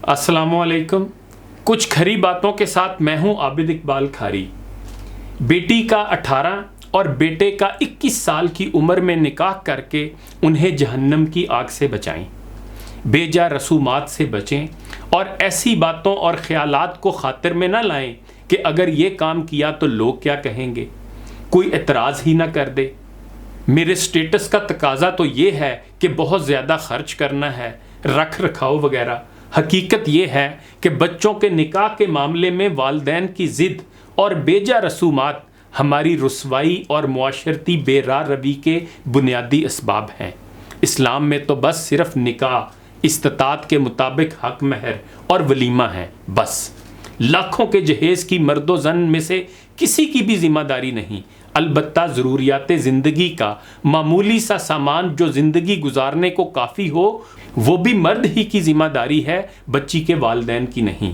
السلام علیکم۔ کچھ کھری باتوں کے ساتھ میں ہوں عابد اقبال کھاری۔ بیٹی کا 18 اور بیٹے کا 21 سال کی عمر میں نکاح کر کے انہیں جہنم کی آگ سے بچائیں، بے جا رسومات سے بچیں اور ایسی باتوں اور خیالات کو خاطر میں نہ لائیں کہ اگر یہ کام کیا تو لوگ کیا کہیں گے، کوئی اعتراض ہی نہ کر دے۔ میرے سٹیٹس کا تقاضا تو یہ ہے کہ بہت زیادہ خرچ کرنا ہے، رکھ رکھاؤ وغیرہ۔ حقیقت یہ ہے کہ بچوں کے نکاح کے معاملے میں والدین کی ضد اور بیجا رسومات ہماری رسوائی اور معاشرتی بے راہ روی کے بنیادی اسباب ہیں۔ اسلام میں تو بس صرف نکاح، استطاعت کے مطابق حق مہر اور ولیمہ ہیں، بس۔ لاکھوں کے جہیز کی مرد و زن میں سے کسی کی بھی ذمہ داری نہیں، البتہ ضروریات زندگی کا معمولی سا سامان جو زندگی گزارنے کو کافی ہو، وہ بھی مرد ہی کی ذمہ داری ہے، بچی کے والدین کی نہیں۔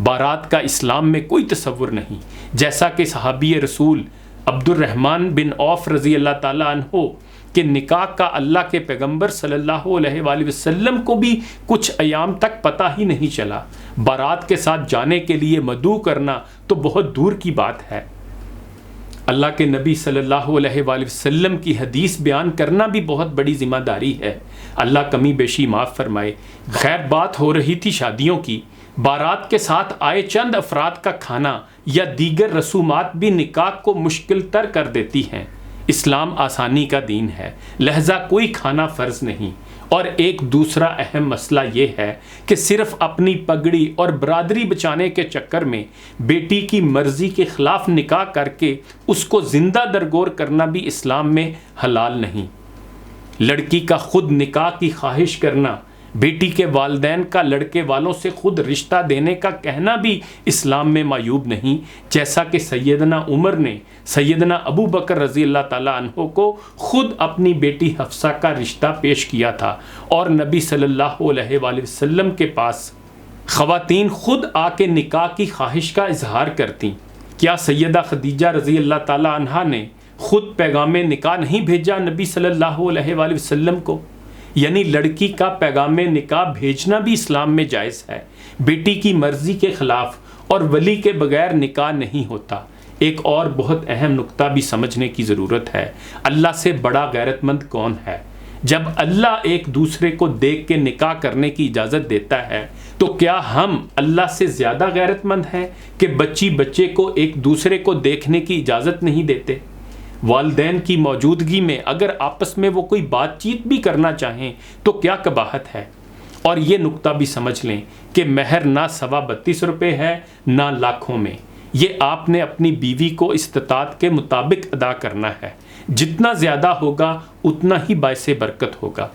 بارات کا اسلام میں کوئی تصور نہیں، جیسا کہ صحابی رسول عبد الرحمن بن عوف رضی اللہ تعالیٰ عنہ کہ نکاح کا اللہ کے پیغمبر صلی اللہ علیہ وآلہ وسلم کو بھی کچھ ایام تک پتہ ہی نہیں چلا۔ بارات کے ساتھ جانے کے لیے مدعو کرنا تو بہت دور کی بات ہے۔ اللہ کے نبی صلی اللہ علیہ وآلہ وسلم کی حدیث بیان کرنا بھی بہت بڑی ذمہ داری ہے، اللہ کمی بیشی معاف فرمائے۔ خیر، بات ہو رہی تھی شادیوں کی۔ بارات کے ساتھ آئے چند افراد کا کھانا یا دیگر رسومات بھی نکاح کو مشکل تر کر دیتی ہیں۔ اسلام آسانی کا دین ہے، لہذا کوئی کھانا فرض نہیں۔ اور ایک دوسرا اہم مسئلہ یہ ہے کہ صرف اپنی پگڑی اور برادری بچانے کے چکر میں بیٹی کی مرضی کے خلاف نکاح کر کے اس کو زندہ درگور کرنا بھی اسلام میں حلال نہیں۔ لڑکی کا خود نکاح کی خواہش کرنا، بیٹی کے والدین کا لڑکے والوں سے خود رشتہ دینے کا کہنا بھی اسلام میں معیوب نہیں، جیسا کہ سیدنا عمر نے سیدنا ابو بکر رضی اللہ تعالیٰ عنہ کو خود اپنی بیٹی حفصہ کا رشتہ پیش کیا تھا، اور نبی صلی اللہ علیہ وآلہ وسلم کے پاس خواتین خود آ کے نکاح کی خواہش کا اظہار کرتیں۔ کیا سیدہ خدیجہ رضی اللہ تعالیٰ عنہا نے خود پیغام نکاح نہیں بھیجا نبی صلی اللہ علیہ وآلہ وسلم کو؟ یعنی لڑکی کا پیغام نکاح بھیجنا بھی اسلام میں جائز ہے۔ بیٹی کی مرضی کے خلاف اور ولی کے بغیر نکاح نہیں ہوتا۔ ایک اور بہت اہم نقطہ بھی سمجھنے کی ضرورت ہے، اللہ سے بڑا غیرت مند کون ہے؟ جب اللہ ایک دوسرے کو دیکھ کے نکاح کرنے کی اجازت دیتا ہے تو کیا ہم اللہ سے زیادہ غیرت مند ہیں کہ بچی بچے کو ایک دوسرے کو دیکھنے کی اجازت نہیں دیتے؟ والدین کی موجودگی میں اگر آپس میں وہ کوئی بات چیت بھی کرنا چاہیں تو کیا قباحت ہے؟ اور یہ نقطہ بھی سمجھ لیں کہ مہر نہ 32.25 روپے ہے نہ لاکھوں میں، یہ آپ نے اپنی بیوی کو استطاعت کے مطابق ادا کرنا ہے، جتنا زیادہ ہوگا اتنا ہی باعث برکت ہوگا۔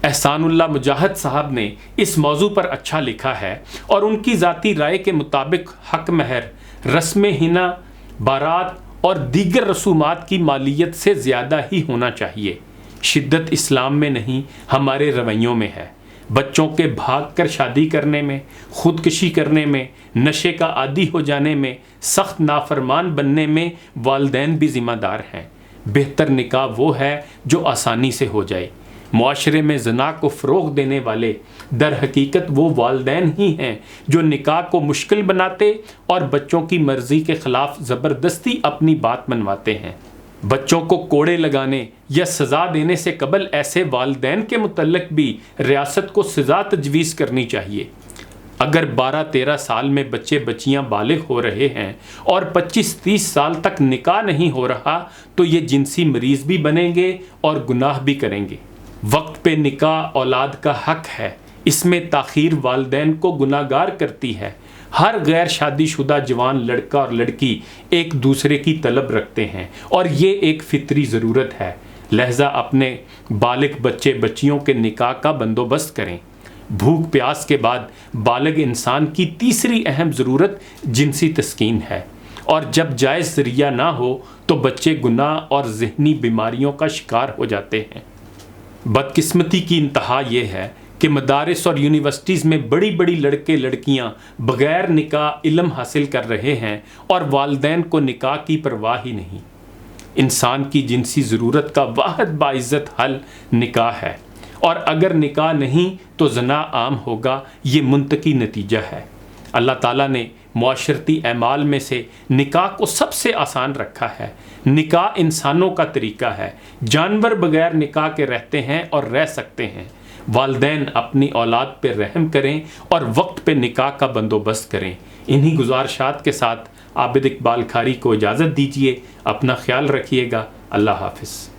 احسان اللہ مجاہد صاحب نے اس موضوع پر اچھا لکھا ہے، اور ان کی ذاتی رائے کے مطابق حق مہر رسم حنا، بارات اور دیگر رسومات کی مالیت سے زیادہ ہی ہونا چاہیے۔ شدت اسلام میں نہیں، ہمارے رویوں میں ہے۔ بچوں کے بھاگ کر شادی کرنے میں، خودکشی کرنے میں، نشے کا عادی ہو جانے میں، سخت نافرمان بننے میں والدین بھی ذمہ دار ہیں۔ بہتر نکاح وہ ہے جو آسانی سے ہو جائے۔ معاشرے میں زنا کو فروغ دینے والے در حقیقت وہ والدین ہی ہیں جو نکاح کو مشکل بناتے اور بچوں کی مرضی کے خلاف زبردستی اپنی بات منواتے ہیں۔ بچوں کو کوڑے لگانے یا سزا دینے سے قبل ایسے والدین کے متعلق بھی ریاست کو سزا تجویز کرنی چاہیے۔ اگر 12-13 سال میں بچے بچیاں بالغ ہو رہے ہیں اور 25-30 سال تک نکاح نہیں ہو رہا تو یہ جنسی مریض بھی بنیں گے اور گناہ بھی کریں گے۔ وقت پہ نکاح اولاد کا حق ہے، اس میں تاخیر والدین کو گناہ گار کرتی ہے۔ ہر غیر شادی شدہ جوان لڑکا اور لڑکی ایک دوسرے کی طلب رکھتے ہیں اور یہ ایک فطری ضرورت ہے، لہذا اپنے بالغ بچے بچیوں کے نکاح کا بندوبست کریں۔ بھوک پیاس کے بعد بالغ انسان کی تیسری اہم ضرورت جنسی تسکین ہے، اور جب جائز ذریعہ نہ ہو تو بچے گناہ اور ذہنی بیماریوں کا شکار ہو جاتے ہیں۔ بدقسمتی کی انتہا یہ ہے کہ مدارس اور یونیورسٹیز میں بڑی بڑی لڑکے لڑکیاں بغیر نکاح علم حاصل کر رہے ہیں اور والدین کو نکاح کی پرواہ ہی نہیں۔ انسان کی جنسی ضرورت کا واحد باعزت حل نکاح ہے، اور اگر نکاح نہیں تو زنا عام ہوگا۔ یہ منطقی نتیجہ ہے۔ اللہ تعالیٰ نے معاشرتی اعمال میں سے نکاح کو سب سے آسان رکھا ہے۔ نکاح انسانوں کا طریقہ ہے۔ جانور بغیر نکاح کے رہتے ہیں اور رہ سکتے ہیں۔ والدین اپنی اولاد پہ رحم کریں اور وقت پہ نکاح کا بندوبست کریں۔ انہی گزارشات کے ساتھ عابد اقبال کھاری کو اجازت دیجیے۔ اپنا خیال رکھیے گا۔ اللہ حافظ۔